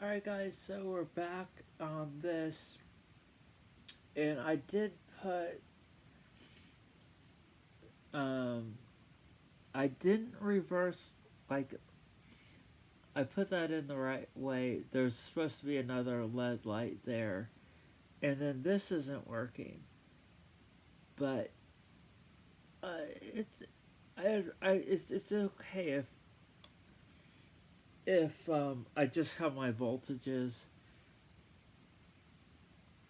Alright guys, so we're back on this, and I did put, um, I didn't reverse, like, I put that in the right way. There's supposed to be another LED light there, and then this isn't working, but, it's, it's okay if I just have my voltages,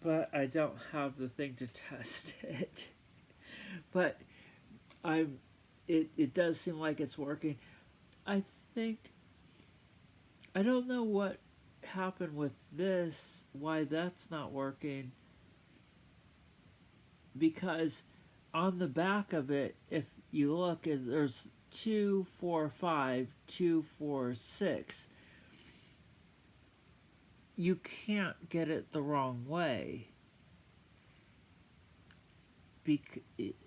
but I don't have the thing to test it. But I'm it does seem like it's working. I think I don't know what happened with this, why that's not working, because on the back of it, if you look, there's 2, 4, 5, 2, 4, 6. You can't get it the wrong way.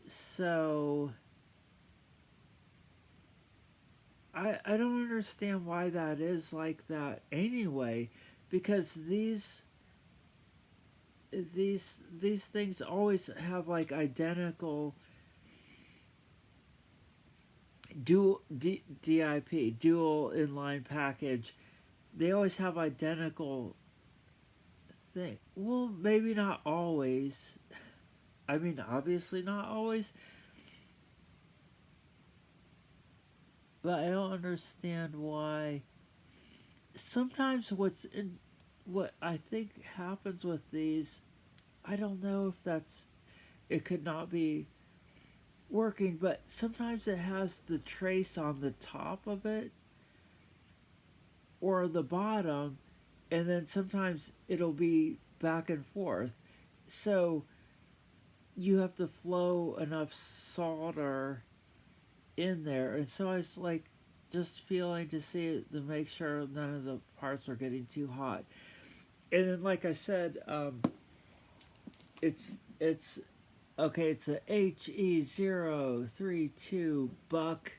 So I don't understand why that is like that anyway, because these things always have like identical DIP, dual inline package. They always have identical thing. Well, maybe not always. I mean, obviously not always. But I don't understand why. Sometimes what I think happens with these, I don't know if that's, it could not be working, but sometimes it has the trace on the top of it or the bottom, and then sometimes it'll be back and forth. So you have to flow enough solder in there, and so I was like just feeling to see it to make sure none of the parts are getting too hot. And then, like I said, it's okay. It's a HE032 buck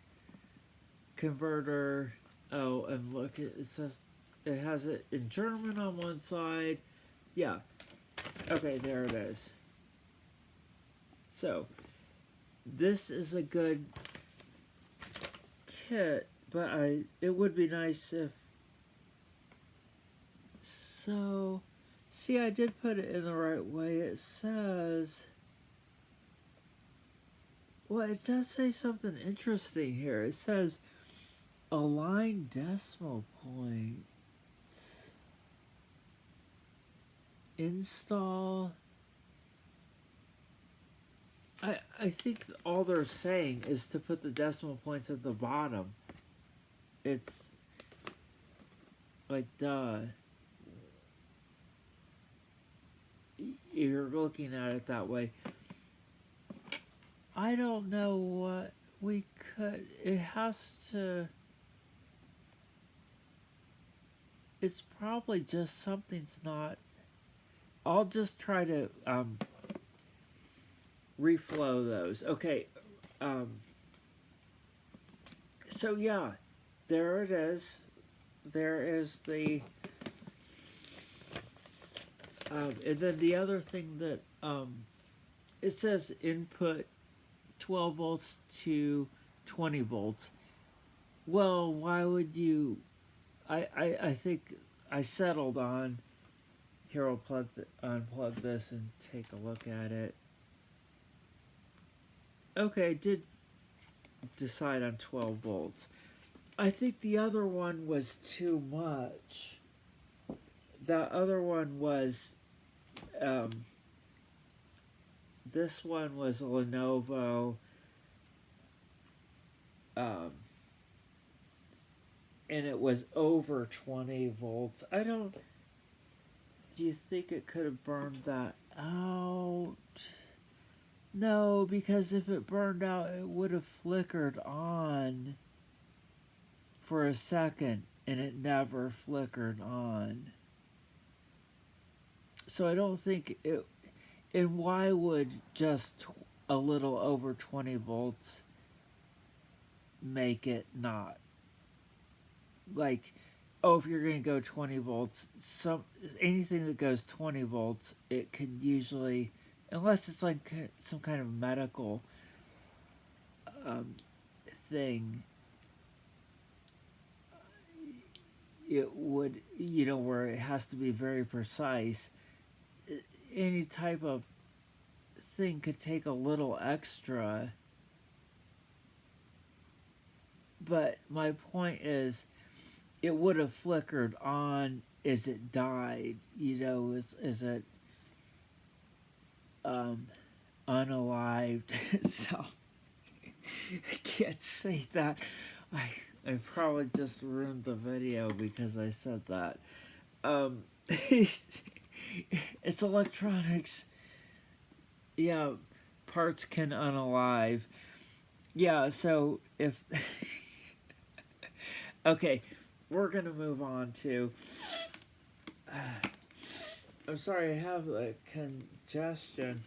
converter. Oh, and look, it says it has it in German on one side. Yeah. Okay, there it is. So this is a good kit, but it would be nice if, so see, I did put it in the right way. It says, well, it does say something interesting here. It says align decimal points, install. I think all they're saying is to put the decimal points at the bottom. It's like, duh. You're looking at it that way. I don't know what we could. It has to. It's probably just something's not. I'll just try to reflow those. Okay. So yeah, there it is. There is the. And then the other thing that it says input 12 volts to 20 volts. Well, why would you? I think I settled on. Here, I'll unplug this and take a look at it. Okay, did decide on 12 volts. I think the other one was too much. The other one was, this one was a Lenovo, and it was over 20 volts. Do you think it could have burned that out? No, because if it burned out, it would have flickered on for a second, and it never flickered on. So I don't think it. And why would just a little over 20 volts make it not? Like, Oh, if you're going to go 20 volts, anything that goes 20 volts, it could usually, unless it's like some kind of medical um, thing, it would, where it has to be very precise. Any type of thing could take a little extra, but my point is, it would have flickered on as it died. As it um, unalived. So I can't say that. I probably just ruined the video because I said that. It's electronics. Yeah, parts can unalive. Yeah, so if okay, we're gonna move on to. I'm sorry, I have a congestion.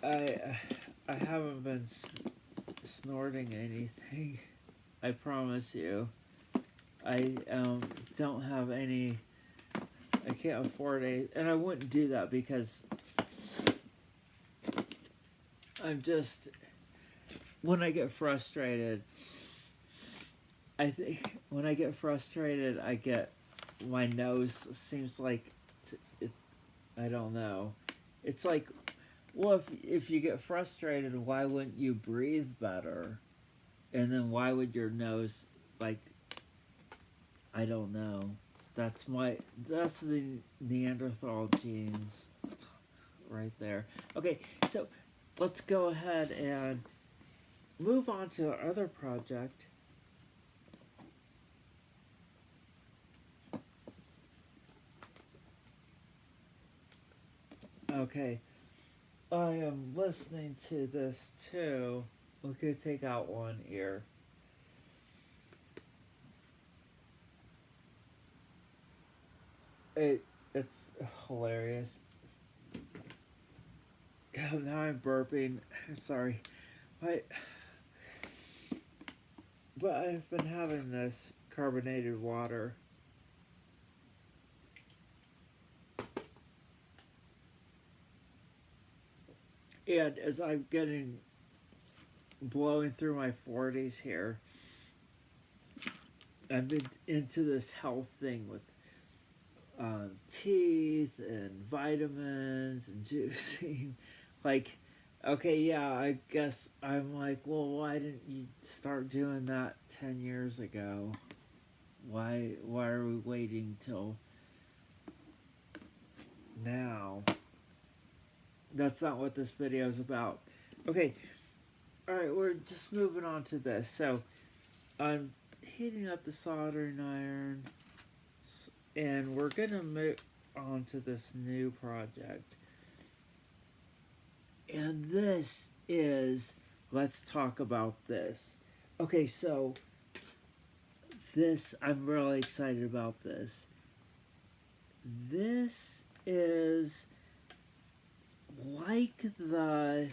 I I haven't been snorting anything. I promise you. I don't have any. I can't afford and I wouldn't do that because I'm just, when I get frustrated. I think when I get frustrated, I get, my nose seems like I don't know. It's like, well, if you get frustrated, why wouldn't you breathe better? And then why would your nose, like, I don't know. That's the Neanderthal genes right there. Okay, so let's go ahead and move on to our other project. Okay, I am listening to this too. We're gonna take out one ear. It's hilarious. Now I'm burping. I'm sorry. I but I've been having this carbonated water. And as I'm getting blowing through my 40s here, I've been into this health thing with teeth and vitamins and juicing. Like, okay, yeah, I guess I'm like, well, why didn't you start doing that 10 years ago? Why are we waiting till now? That's not what this video is about. Okay, alright, we're just moving on to this. So, I'm heating up the soldering iron, and we're gonna move on to this new project. And this is, let's talk about this. Okay, so I'm really excited about this. This is like the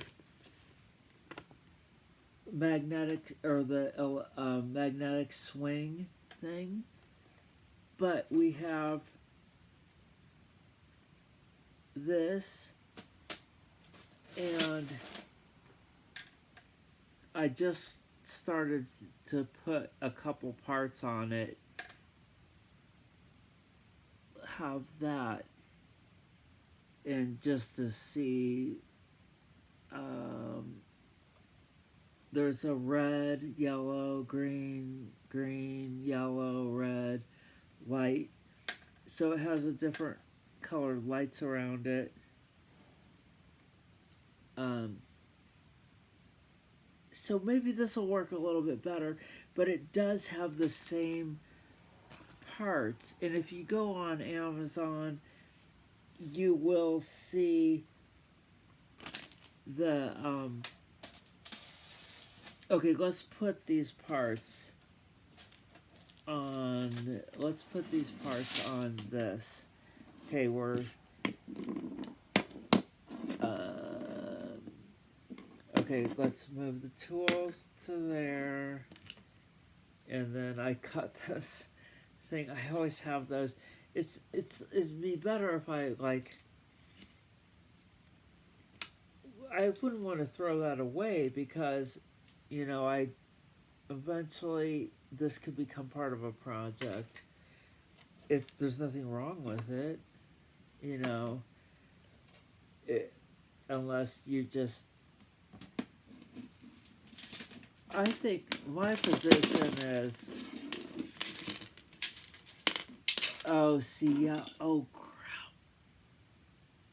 magnetic, or the magnetic swing thing, but we have this, and I just started to put a couple parts on it. Have that, and just to see, there's a red, yellow, green, yellow, red light. So it has a different colored lights around it. So maybe this will work a little bit better, but it does have the same parts. And if you go on Amazon, you will see the okay, let's put these parts on this. Okay, we're okay, let's move the tools to there, and then I cut this thing. I always have those. It'd be better if I like. I wouldn't want to throw that away because, I eventually this could become part of a project. If there's nothing wrong with it, you know, it, unless you just. I think my position is. Oh, see, yeah. Oh, crap.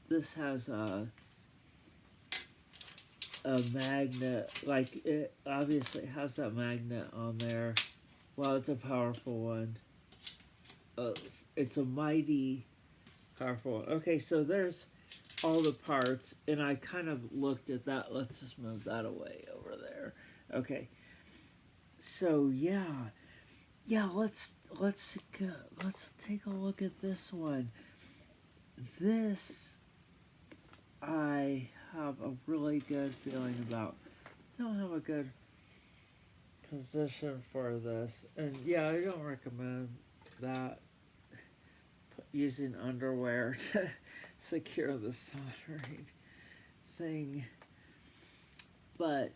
This has a magnet. Like, it obviously has that magnet on there. Well, it's a powerful one. It's a mighty powerful one. Okay, so there's all the parts, and I kind of looked at that. Let's just move that away over there. Okay. So, yeah, let's take a look at this one. This I have a really good feeling about. I don't have a good position for this, and yeah, I don't recommend that using underwear to secure the soldering thing. But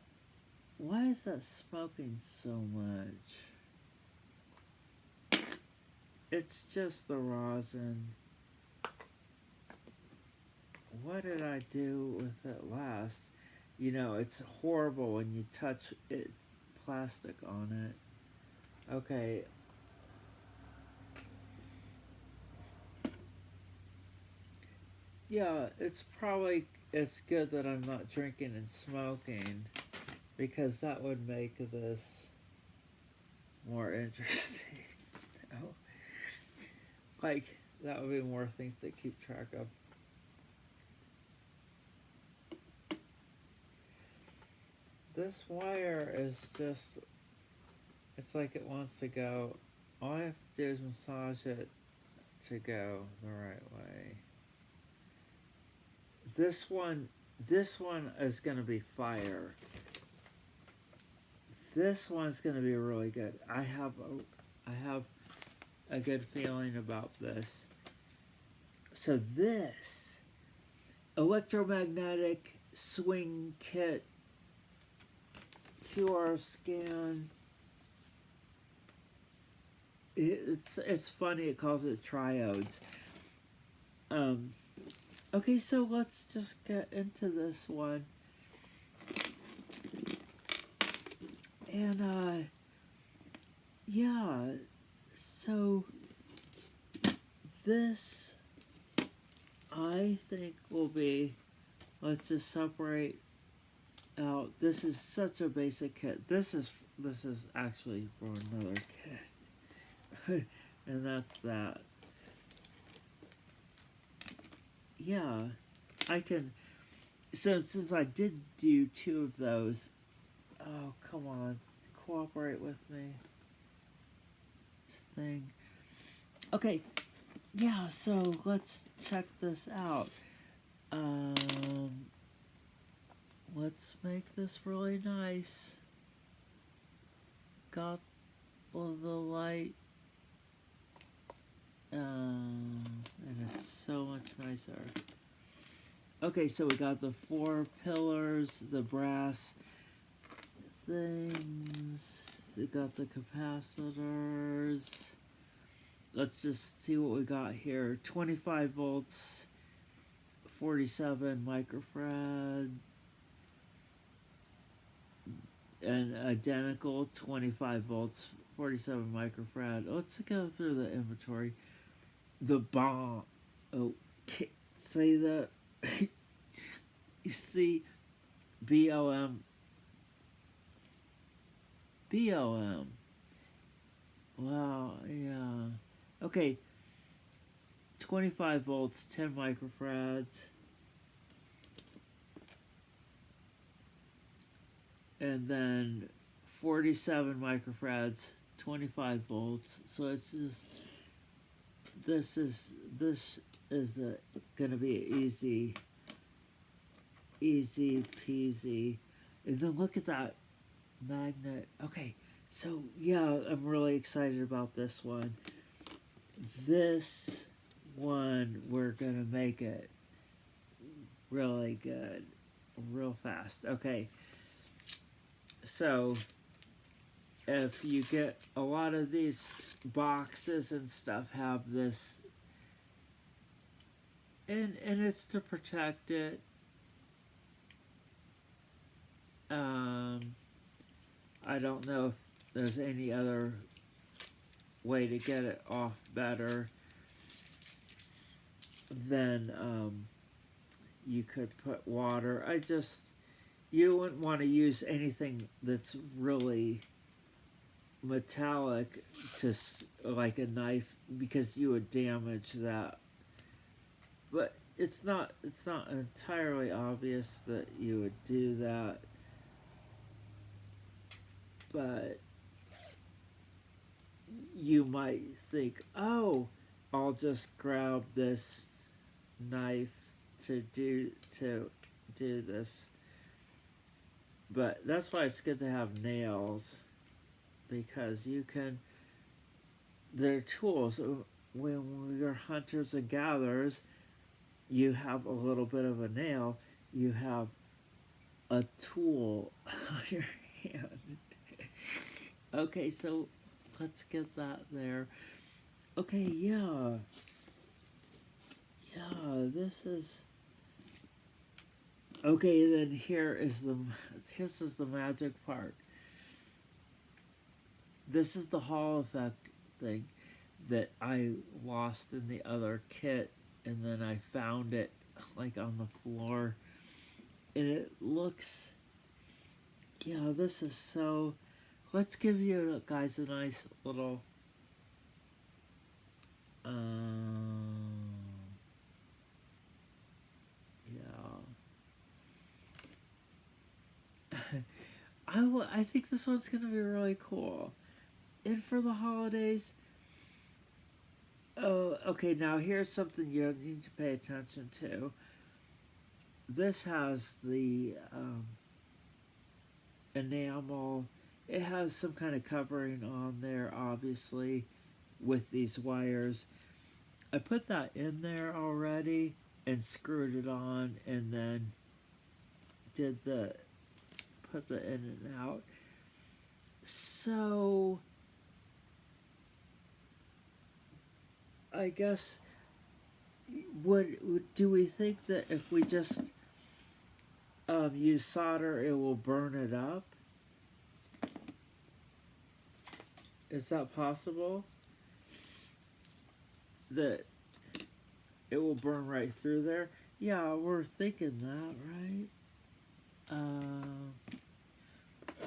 why is that smoking so much? It's just the rosin. What did I do with it last? It's horrible when you touch it, plastic on it. Okay. Yeah, it's good that I'm not drinking and smoking, because that would make this more interesting. Like, that would be more things to keep track of. This wire is just, it's like it wants to go. All I have to do is massage it to go the right way. This one is going to be fire. This one's going to be really good. I have a good feeling about this. So this electromagnetic swing kit QR scan. It's funny it calls it triodes. Okay, so let's just get into this one. And yeah, so this I think will be, let's just separate out. This is such a basic kit. This is actually for another kit. And that's that. Yeah, I can. So since I did do 2 of those, oh come on, cooperate with me. This thing. Okay, yeah. So let's check this out. Let's make this really nice. Got the light. And it's so much nicer. Okay, so we got the 4 pillars, the brass things. We got the capacitors. Let's just see what we got here. 25 volts, 47 microfarad. And identical 25 volts, 47 microfarad. Let's go through the inventory. The bomb. Oh, can't say that. You see, BOM. Wow, yeah. Okay. 25 volts, 10 microfarads. And then 47 microfarads, 25 volts. So it's just, this is gonna be easy peasy. And then look at that magnet. Okay, So yeah, I'm really excited about this one. This one, we're gonna make it really good, real fast. Okay, so if you get a lot of these boxes and stuff have this, and it's to protect it. Um, I don't know if there's any other way to get it off better than you could put water. You wouldn't want to use anything that's really metallic to like a knife because you would damage that. But it's not entirely obvious that you would do that. But you might think, oh, I'll just grab this knife to do this. But that's why it's good to have nails, because you can. They're tools. When you're hunters and gatherers, you have a little bit of a nail. You have a tool on your hand. Okay, so let's get that there. Okay, yeah. Yeah, this is okay. Then this is the magic part. This is the Hall effect thing that I lost in the other kit, and then I found it like on the floor, and it looks. Yeah, this is so. Let's give you guys a nice little. Yeah. I think this one's gonna be really cool. And for the holidays, oh, okay, now here's something you need to pay attention to. This has the enamel, it has some kind of covering on there, obviously, with these wires. I put that in there already and screwed it on, and then put the in and out. So I guess do we think that if we just use solder, it will burn it up? Is that possible? That it will burn right through there? Yeah, we're thinking that, right?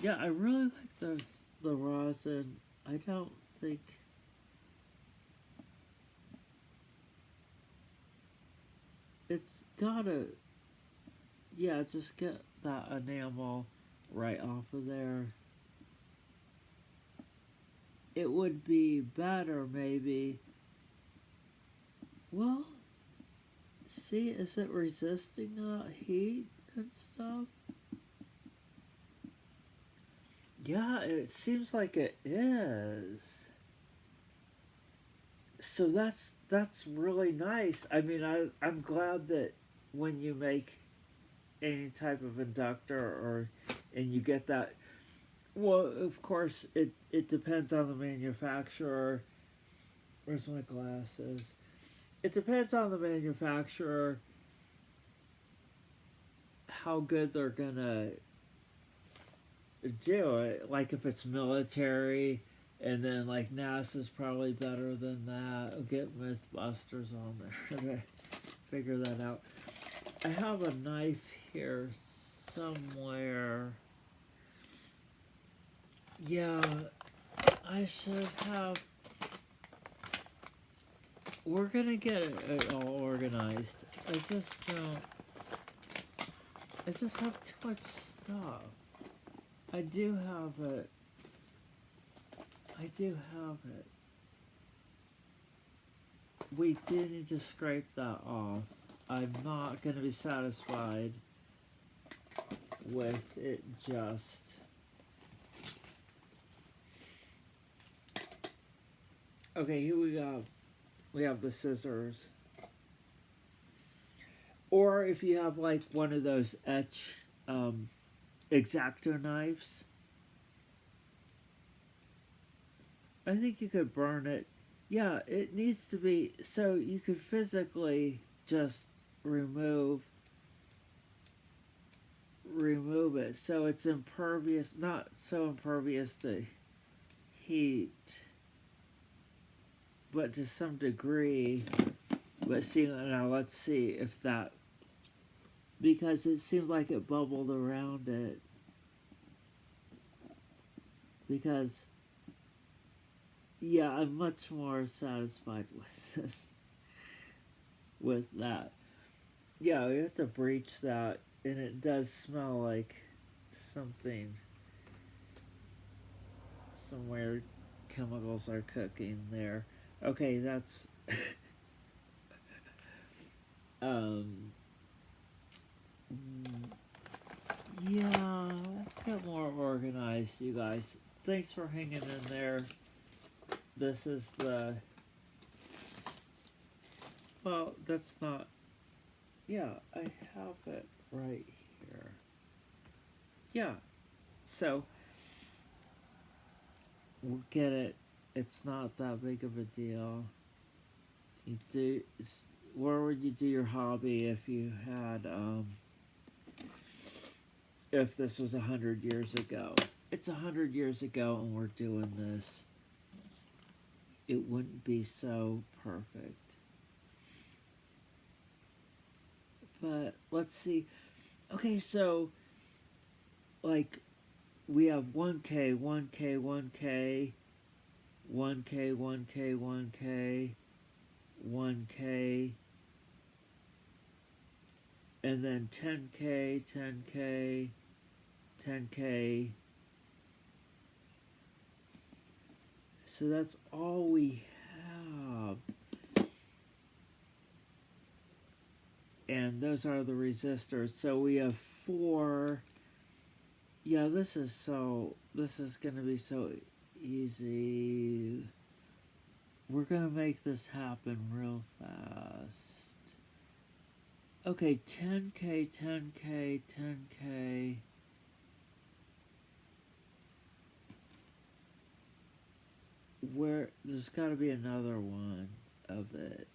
Yeah, I really like the rosin. I don't think. It's gotta. Yeah, just get that enamel right off of there. It would be better, maybe. Well, see, is it resisting heat and stuff? Yeah, it seems like it is. So that's really nice. I mean, I'm glad that when you make any type of inductor and you get that. Well, of course, it depends on the manufacturer. Where's my glasses? It depends on the manufacturer how good they're gonna do it. Like if it's military, and then like NASA's probably better than that. I'll get MythBusters on there to figure that out. I have a knife here somewhere. Yeah, I should have. We're gonna get it all organized. I just have too much stuff. I do have it. I do have it. We do need to scrape that off. I'm not gonna be satisfied with it just Okay, here we go. We have the scissors. Or if you have like one of those etch um, X-Acto knives, I think you could burn it. Yeah, it needs to be so you could physically just remove remove it so it's impervious, not so impervious to heat, but to some degree. But see, now let's see if that, because it seemed like it bubbled around it. Because, yeah, I'm much more satisfied with this, with that. Yeah, we have to breach that, and it does smell like something, some weird chemicals are cooking there. Okay, that's, um, yeah, let's get more organized, you guys. Thanks for hanging in there. This is the, well, that's not, yeah, I have it right here. Yeah, so we'll get it. It's not that big of a deal. You do, where would you do your hobby if you had, if this was 100 years ago? It's 100 years ago and we're doing this. It wouldn't be so perfect. But let's see. Okay, so like we have 1K, 1K, 1K, 1K, 1K, 1K, 1K, and then 10K, 10K, 10K. So that's all we have. And those are the resistors. So we have 4. Yeah, this is going to be so easy. We're going to make this happen real fast. Okay, 10K, 10K, 10K. Where, there's got to be another one of it.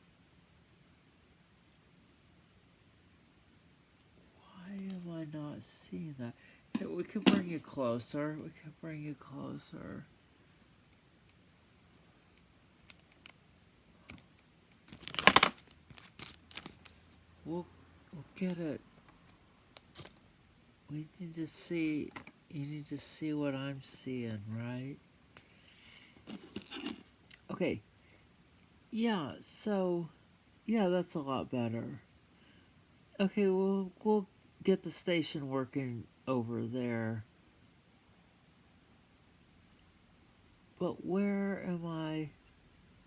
Why am I not seeing that? Hey, we can bring you closer. We can bring you closer. We'll get it. We need to see, you need to see what I'm seeing, right? Okay. Yeah, so, yeah, that's a lot better. Okay, we'll get the station working over there. But where am I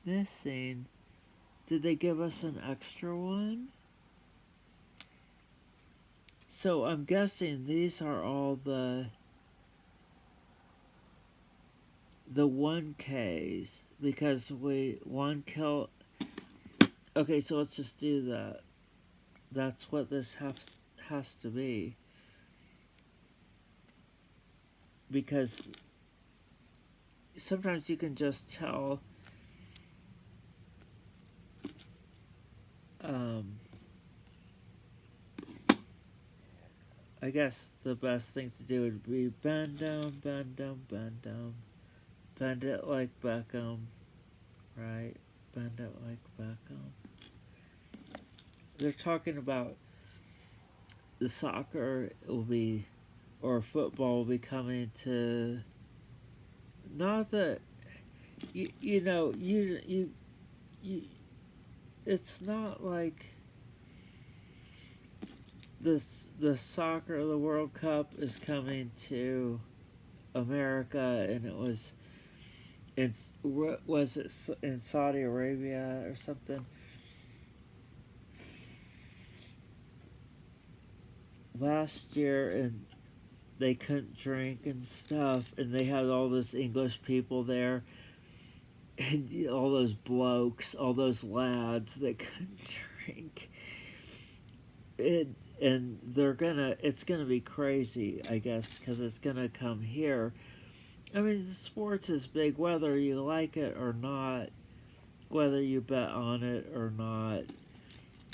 missing? Did they give us an extra one? So I'm guessing these are all the 1Ks because we 1 kill. Okay, so let's just do that. That's what this has to be. Because sometimes you can just tell I guess the best thing to do would be bend down, bend down, bend down. Bend it like Beckham, right? Bend it like Beckham. They're talking about the soccer will be, or football will be coming to, not that, you know, you, it's not like the soccer, the World Cup is coming to America, and it was in Saudi Arabia or something last year, and they couldn't drink and stuff, and they had all this English people there, and all those blokes, all those lads that can drink. And it's gonna be crazy, I guess, because it's gonna come here. I mean, sports is big, whether you like it or not, whether you bet on it or not.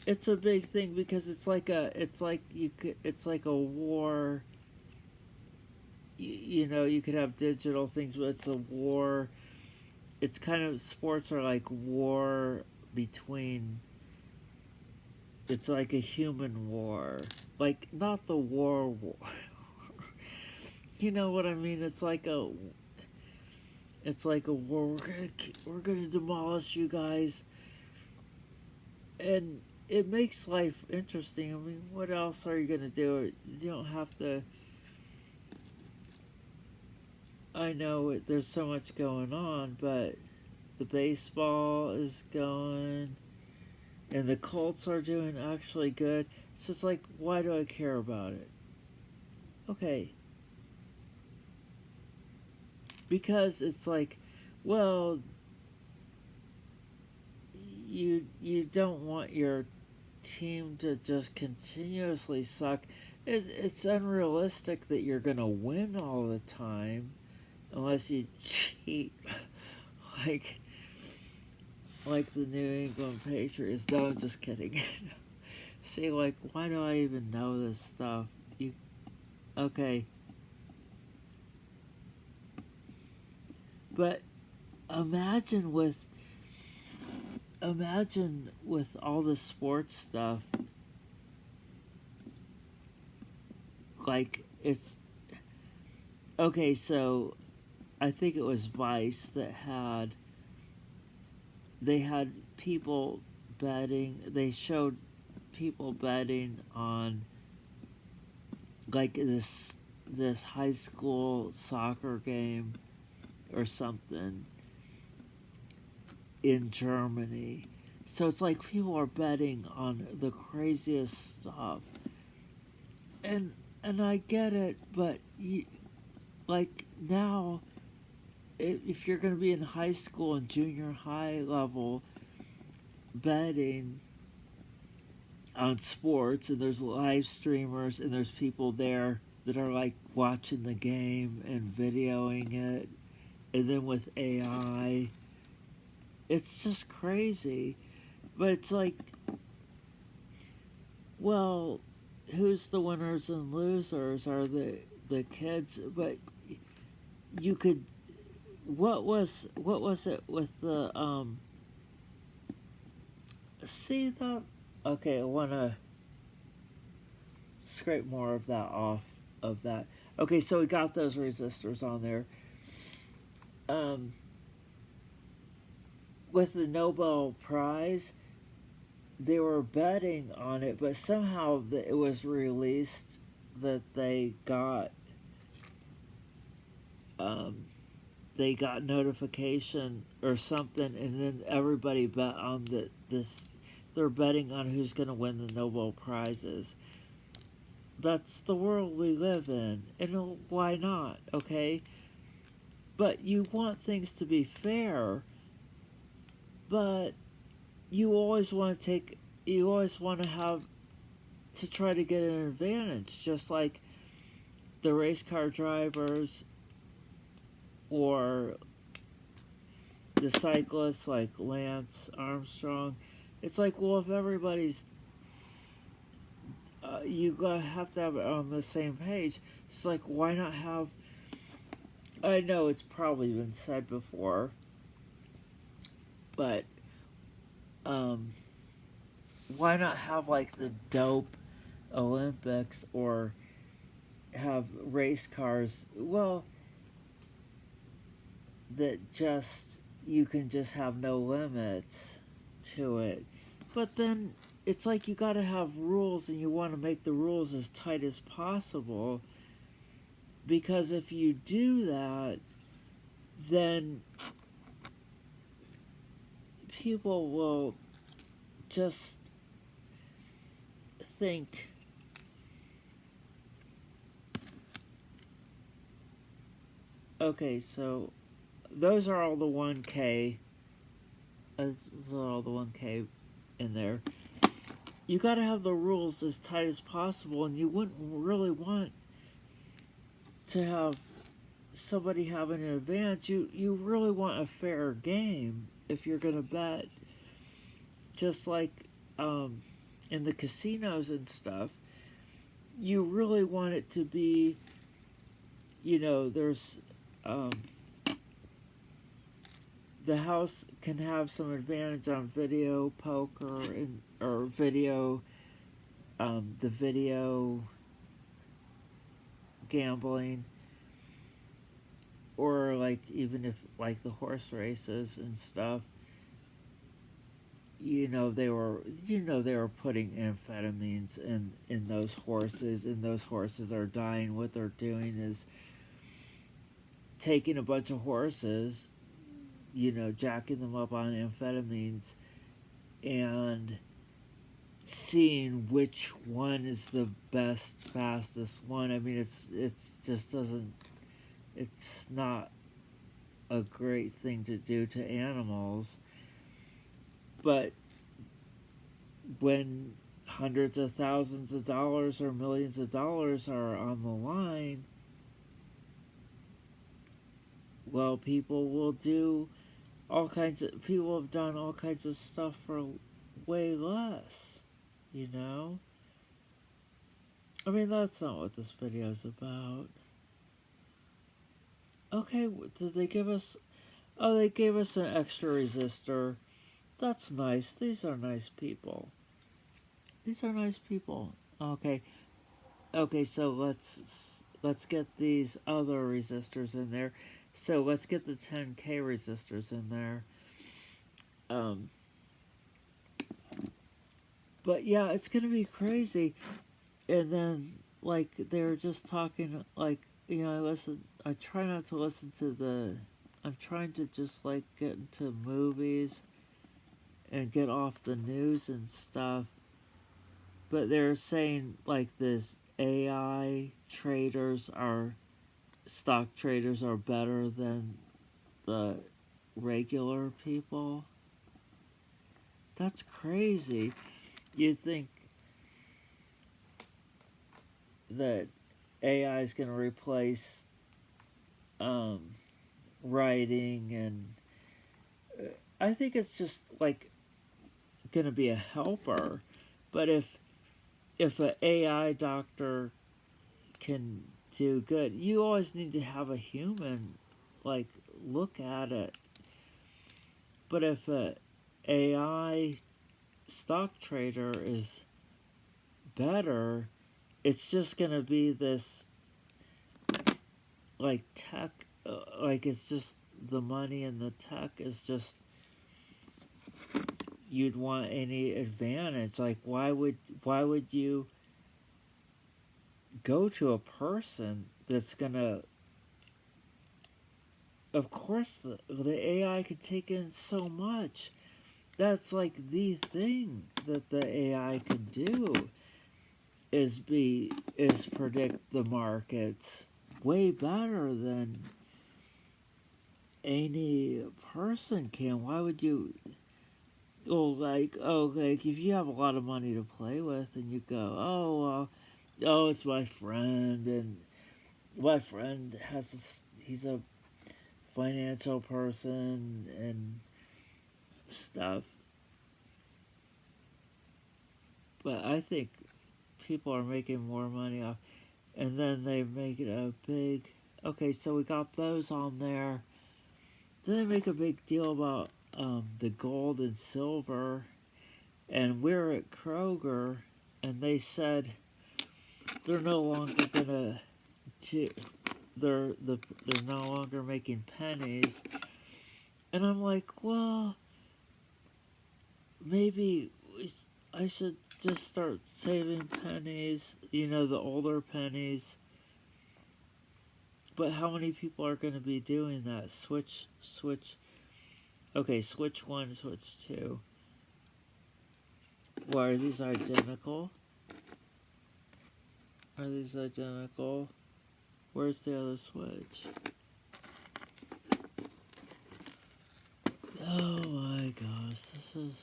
It's a big thing because it's like a war. You know, you could have digital things, but it's a war. It's kind of, sports are like war between. It's like a human war, like not the war. You know what I mean? It's like a war. We're gonna demolish you guys, and it makes life interesting. I mean, what else are you gonna do? You don't have to. I know there's so much going on, but the baseball is going, and the Colts are doing actually good. So it's like, why do I care about it? Okay, because it's like, well, you don't want your team to just continuously suck. It's unrealistic that you're gonna win all the time unless you cheat, like like the New England Patriots. No, I'm just kidding. See, like, why do I even know this stuff? You okay? But imagine with all the sports stuff, like it's okay. So I think it was Vice that had people betting. They showed people betting on like this high school soccer game or something in Germany. So it's like people are betting on the craziest stuff. And I get it, but like now, if you're going to be in high school and junior high level betting on sports, and there's live streamers and there's people there that are like watching the game and videoing it, and then with AI, it's just crazy. But it's like, well, who's the winners and losers are the kids, but you could, what was it with the see that, okay, I want to scrape more of that off of that. Okay, so we got those resistors on there. Um, with the Nobel Prize, they were betting on it, but somehow it was released that um, they got notification or something, and then everybody bet on this. They're betting on who's going to win the Nobel Prizes. That's the world we live in, and why not? Okay, but you want things to be fair, but you always want to take. You always want to have to try to get an advantage, just like the race car drivers or the cyclists like Lance Armstrong. It's like, well, if everybody's you have to have it on the same page. It's like, why not have? I know it's probably been said before, but um, why not have like the dope Olympics, or have race cars? Well, that just you can just have no limits to it. But then it's like you got to have rules, and you want to make the rules as tight as possible, because if you do that, then people will just think, okay, so those are all the 1K all the 1K in there. You got to have the rules as tight as possible, and you wouldn't really want to have somebody having an advantage. You really want a fair game if you're going to bet. Just like in the casinos and stuff, you really want it to be, there's the house can have some advantage on video poker or video, the video gambling, or like even if like the horse races and stuff. They were putting amphetamines in those horses, and those horses are dying. What they're doing is taking a bunch of horses, jacking them up on amphetamines, and seeing which one is the best, fastest one. I mean, it's just doesn't. It's not a great thing to do to animals. But when hundreds of thousands of dollars or millions of dollars are on the line, well, people have done all kinds of stuff for way less, I mean, that's not what this video is about. Okay, did they give us... Oh, they gave us an extra resistor. That's nice. These are nice people. Okay. Okay, so let's get these other resistors in there. So let's get the 10K resistors in there. But yeah, it's gonna be crazy. And then like they're just talking like, I try not to listen to I'm trying to just like get into movies and get off the news and stuff. But they're saying like this stock traders are better than the regular people. That's crazy. You'd think that AI is going to replace writing, and I think it's just like going to be a helper. But if an AI doctor can do good, you always need to have a human like look at it. But if a AI stock trader is better, it's just gonna be this like tech, like it's just the money and the tech is just, you'd want any advantage. Like why would you go to a person that's gonna... Of course the AI could take in so much. That's like the thing that the AI can do is predict the markets way better than any person can. Why would you... like if you have a lot of money to play with and you go, it's my friend, and my friend he's a financial person and stuff. But I think people are making more money off, and then they make it a big... Okay, so we got those on there. Then they make a big deal about the gold and silver, and we're at Kroger, and they said they're no longer gonna... They're no longer making pennies, and I'm like, well, maybe I should just start saving pennies, the older pennies. But how many people are going to be doing that? Switch. Okay, switch 1, switch 2. Why are these identical? Where's the other switch? Oh my gosh, this is.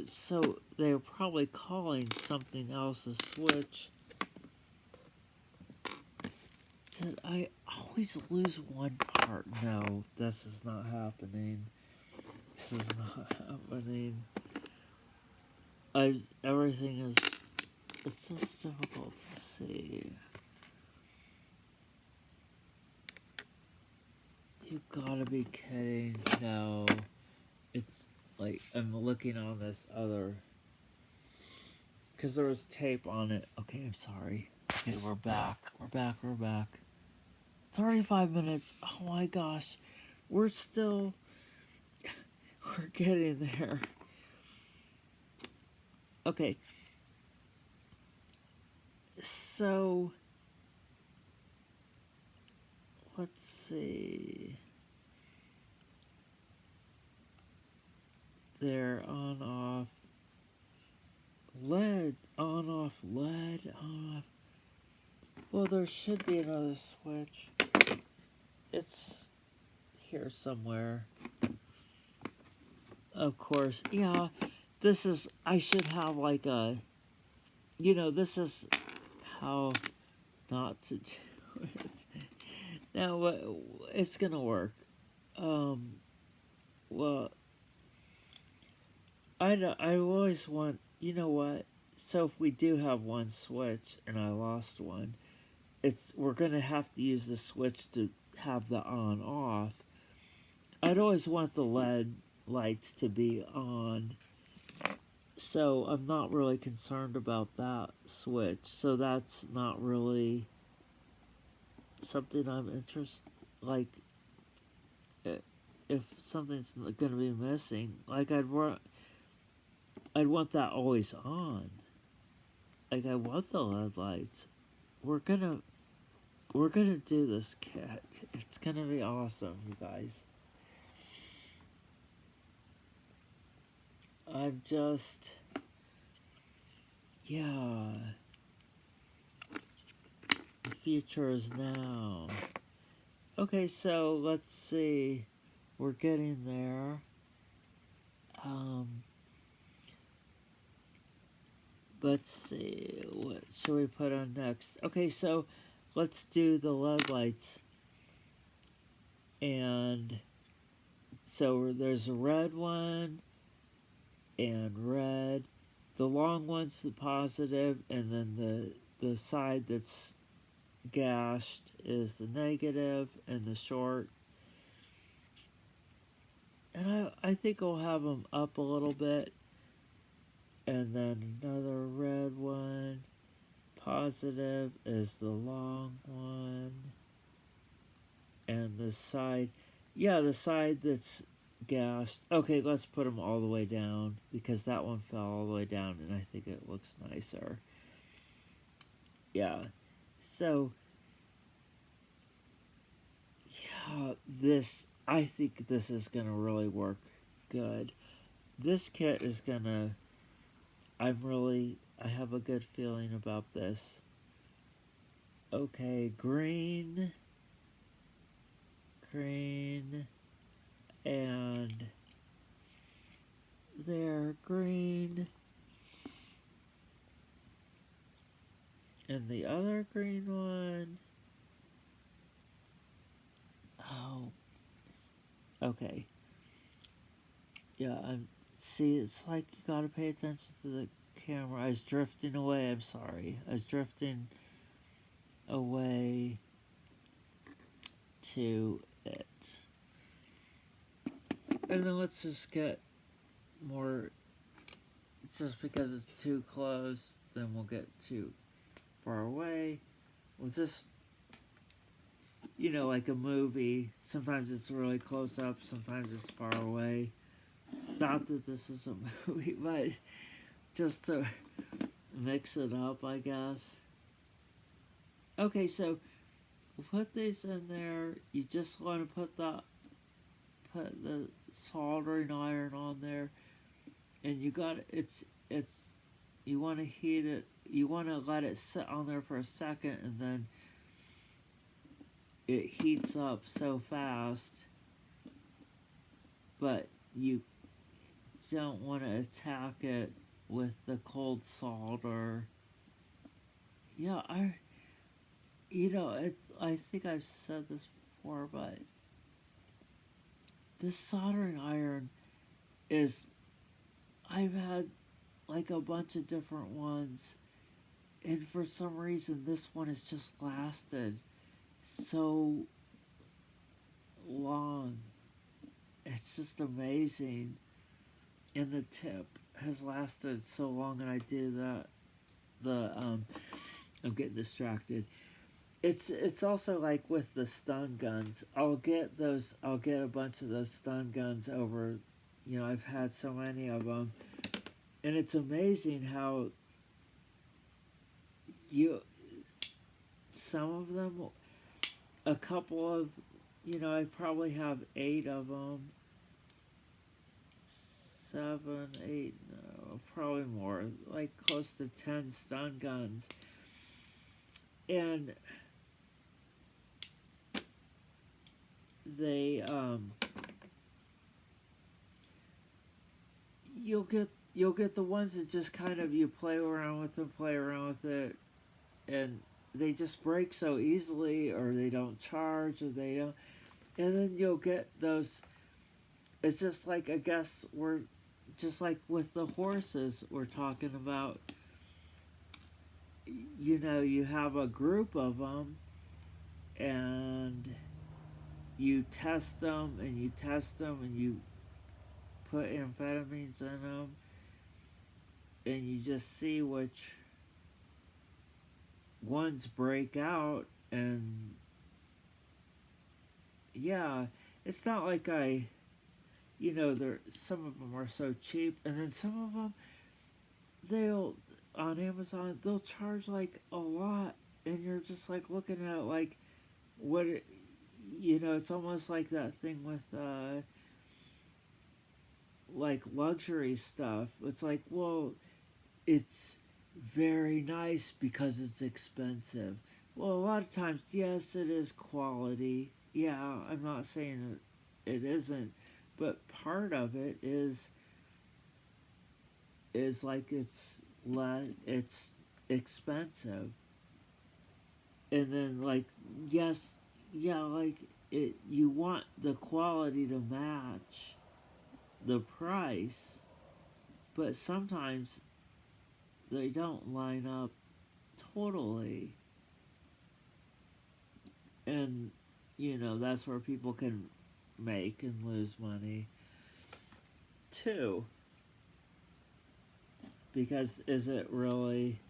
So they're probably calling something else a switch. Did I always lose one part? No, this is not happening. This is not happening. Everything is. It's just difficult to see. You gotta be kidding. No. It's like I'm looking on this other. Because there was tape on it. Okay, I'm sorry. Okay, we're back. We're back. 35 minutes. Oh my gosh. We're still. We're getting there. Okay. So. Let's see. They're on off. Lead. On off. Lead. On off. Well, there should be another switch. It's here somewhere. Of course. Yeah. This is. I should have like a. This is how not to do it. Now, it's gonna work. Well, I always want. You know what? So if we do have one switch and I lost one, we're gonna have to use the switch to have the on off. I'd always want the LED lights to be on. So I'm not really concerned about that switch. So that's not really something I'm interested. Like, if something's going to be missing, like I'd want that always on. Like I want the LED lights. We're gonna do this, kit. It's gonna be awesome, you guys. I'm just, yeah. The future is now. Okay, so let's see. We're getting there. Let's see. What should we put on next? Okay, so let's do the LED lights. And so there's a red one and red. The long one's the positive, and then the side that's gashed is the negative, and the short. And I think I'll have them up a little bit. And then another red one. Positive is the long one. And the side, the side that's gashed. Okay, let's put them all the way down because that one fell all the way down and I think it looks nicer. Yeah. So, I think this is going to really work good. This kit is going to, I have a good feeling about this. Okay, green, and they're green. And the other green one, oh, okay. Yeah, it's like you gotta pay attention to the camera. I was drifting away, I'm sorry. I was drifting away to it. And then let's just get more, just because it's too close, then we'll get too far away. We'll just, like a movie, sometimes it's really close up, sometimes it's far away. Not that this is a movie, but just to mix it up, I guess. Okay, so put these in there. You just want to put the soldering iron on there, and you want to heat it. You want to let it sit on there for a second, and then it heats up so fast, but you don't want to attack it with the cold solder. Yeah, I think I've said this before, but this soldering iron is, I've had like a bunch of different ones, and for some reason this one has just lasted so long. It's just amazing. And the tip has lasted so long, and I do that. I'm getting distracted. It's also like with the stun guns. I'll get a bunch of those stun guns over. I've had so many of them, and it's amazing how you some of them, a couple of, I probably have 8 of them, 7, 8, no, probably more, like close to 10 stun guns, and they you'll get the ones that just kind of you play around with it, and they just break so easily, or they don't charge, or they don't, and then you'll get those. It's just like, I guess we're just like with the horses we're talking about. You have a group of them, and you test them, and you test them, and you put amphetamines in them, and you just see which ones break out. And yeah, it's not like there, some of them are so cheap, and then some of them, they'll, on Amazon, they'll charge like a lot, and you're just like looking at it like, what it, it's almost like that thing with like luxury stuff. It's like, well, it's very nice because it's expensive. Well, a lot of times, yes, it is quality. Yeah, I'm not saying it isn't, but part of it is like it's expensive, and then like, yes, yeah, like it, you want the quality to match the price, but sometimes they don't line up totally, and that's where people can make and lose money too, because is it really,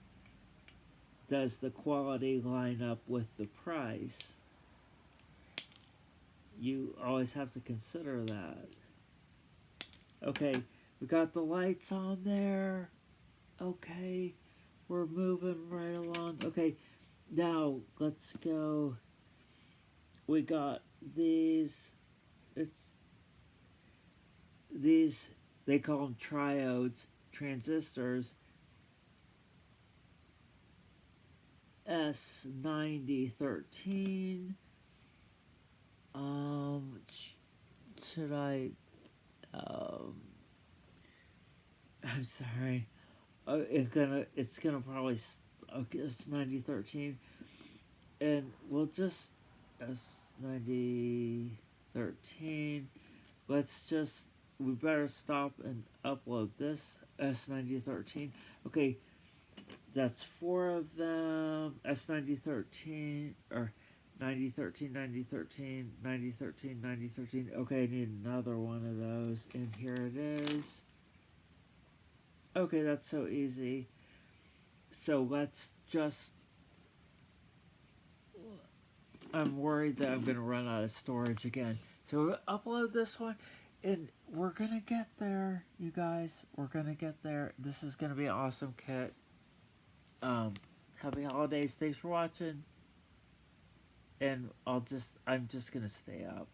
does the quality line up with the price? You always have to consider that. Okay, we got the lights on there. Okay, we're moving right along. Okay, now let's go. We got these. It's these. They call them triodes, transistors. S9013. Should I? I'm sorry. It's gonna probably. Okay, it's 9013, and we'll just S9013. We better stop and upload this S9013. Okay, that's 4 of them. S9013, or 9013, 9013, 9013, 9013. Okay, I need another one of those, and here it is. Okay, that's so easy. So let's just, I'm worried that I'm going to run out of storage again. So we'll upload this one, and we're going to get there, you guys. We're going to get there. This is going to be an awesome kit. Happy holidays. Thanks for watching. And I'm just going to stay up.